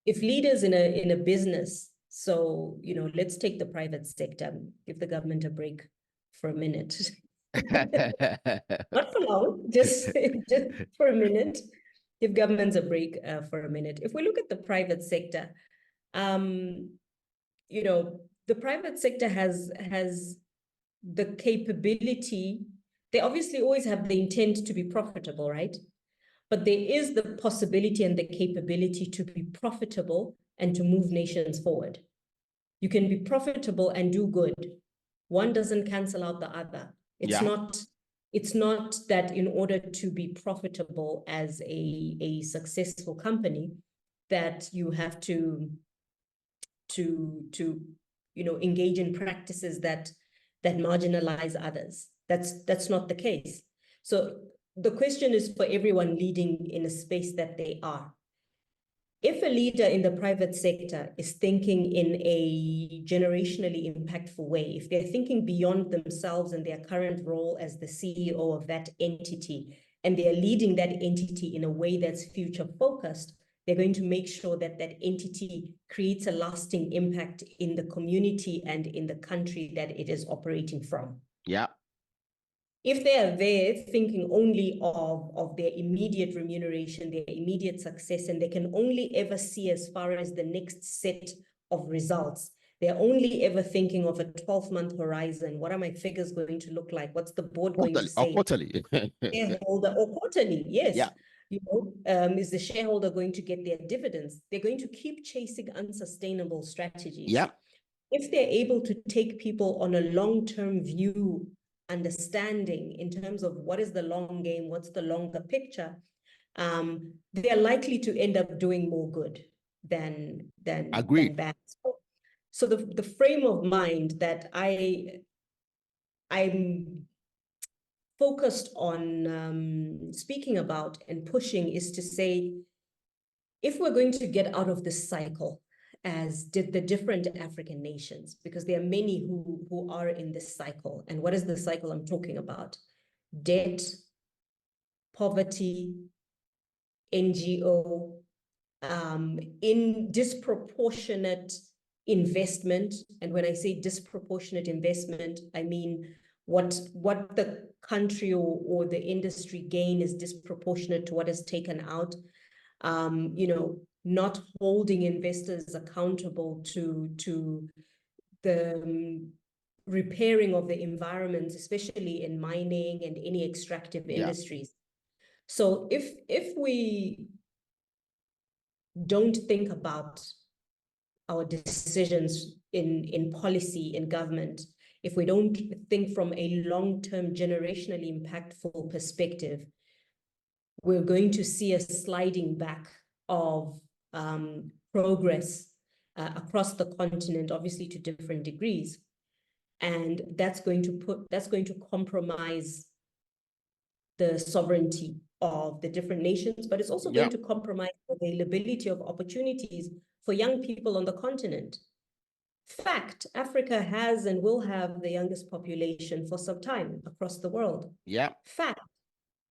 if leaders in a business, so, you know, let's take the private sector, give the government a break for a minute. Not for long, just for a minute. Give governments a break for a minute. If we look at the private sector, you know, the private sector has the capability. They obviously always have the intent to be profitable, right? But there is the possibility and the capability to be profitable and to move nations forward. You can be profitable and do good. One doesn't cancel out the other. It's not that in order to be profitable as a successful company, that you have to you know, engage in practices that marginalize others. That's not the case. So the question is for everyone leading in a space that they are. If a leader in the private sector is thinking in a generationally impactful way, if they're thinking beyond themselves and their current role as the CEO of that entity, and they're leading that entity in a way that's future focused, they're going to make sure that that entity creates a lasting impact in the community and in the country that it is operating from. Yeah. If they are there thinking only of their immediate remuneration, their immediate success, and they can only ever see as far as the next set of results, they're only ever thinking of a 12-month horizon. What are my figures going to look like? What's the board going to say? Quarterly. Shareholder or quarterly, yes. Yeah. You know, is the shareholder going to get their dividends? They're going to keep chasing unsustainable strategies. Yeah. If they're able to take people on a long-term view, understanding in terms of what is the long game, what's the longer picture, they're likely to end up doing more good than bad. So the frame of mind that I'm focused on speaking about and pushing is to say, if we're going to get out of this cycle, as did the different African nations, because there are many who are in this cycle. And what is the cycle I'm talking about? Debt, poverty, NGO, in disproportionate investment. And when I say disproportionate investment, I mean what the country or the industry gain is disproportionate to what is taken out. You know, not holding investors accountable to the repairing of the environment, especially in mining and any extractive industries. So if we don't think about our decisions in policy, in government, if we don't think from a long-term, generationally impactful perspective, we're going to see a sliding back of progress across the continent, obviously to different degrees. And that's going to compromise the sovereignty of the different nations, but it's also going to compromise the availability of opportunities for young people on the continent. Fact, Africa has and will have the youngest population for some time across the world. Fact,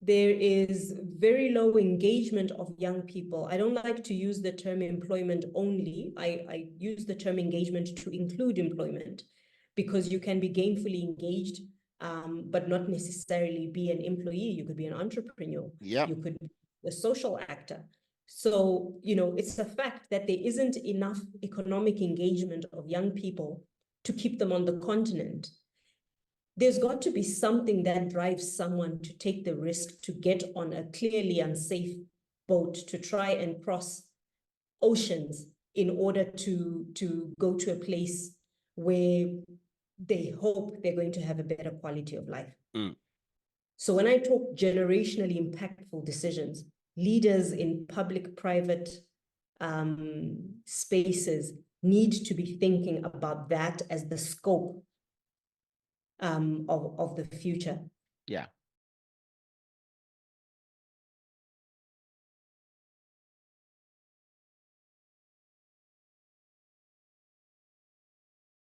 there is very low engagement of young people. I don't like to use the term employment only. I use the term engagement to include employment, because you can be gainfully engaged, but not necessarily be an employee. You could be an entrepreneur. You could be a social actor. So, you know, it's a fact that there isn't enough economic engagement of young people to keep them on the continent. There's got to be something that drives someone to take the risk to get on a clearly unsafe boat to try and cross oceans in order to go to a place where they hope they're going to have a better quality of life. So when I talk generationally impactful decisions, leaders in public-private spaces need to be thinking about that as the scope of the future.